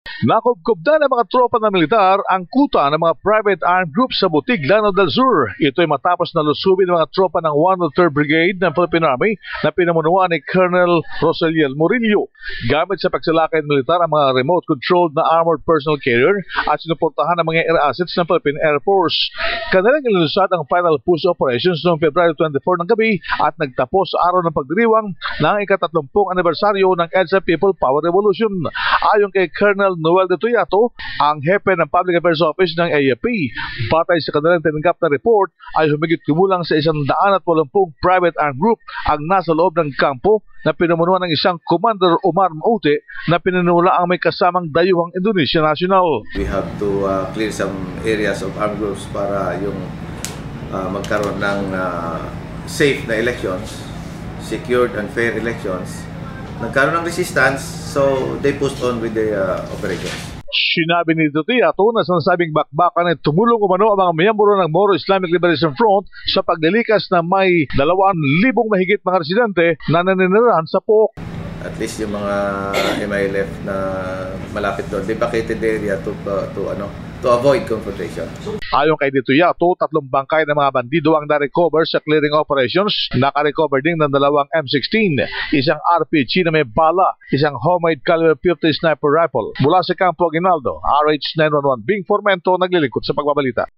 Nakubkob na ng mga tropa ng militar ang kuta ng mga private armed groups sa Butig, Lanao del Sur. Ito ay matapos na lusubin ng mga tropa ng 103rd Brigade ng Philippine Army na pinamunuan ni Colonel Roseliel Murillo. Gamit sa pagsalakay ng militar ang mga remote-controlled na armored personnel carrier at sinuportahan ng mga air assets ng Philippine Air Force. Kanilang inilusad ang final push operations noong February 24 ng gabi at nagtapos sa araw ng pagdiriwang ng ika-30 anibersaryo ng EDSA People Power Revolution. Ayon kay Colonel Noel de Tuyato, ang hepe ng Public Affairs Office ng AFP, batay sa kanilang tinanggap na report ay humigit kumulang sa 180 private armed group ang nasa loob ng kampo na pinamunuan ng isang Commander Omar Maute na pinanula ang may kasamang dayuhang Indonesia National. We have to clear some areas of armed groups para yung magkaroon ng safe na elections, secured and fair elections. Nagkaroon ng resistance, so they pushed on with the operations. Sinabi ni Tuyato na sinasabing bakbakan ay tumulong umano ang mga miyembro ng Moro Islamic Liberation Front sa paglilikas na may 2,000 mahigit mga residente na naninirahan sa POC. At least yung mga MILF na malapit doon, they vacated the area to avoid confrontation. Ayon kay Tuyato, 3 bangkay ng mga bandido ang na-recover sa clearing operations. Naka-recover din ng 2 M16, isang RPG na may bala, isang homemade caliber 50 sniper rifle. Mula sa Campo Aguinaldo, RH911 Bing Formento naglilingkod sa pagbabalita.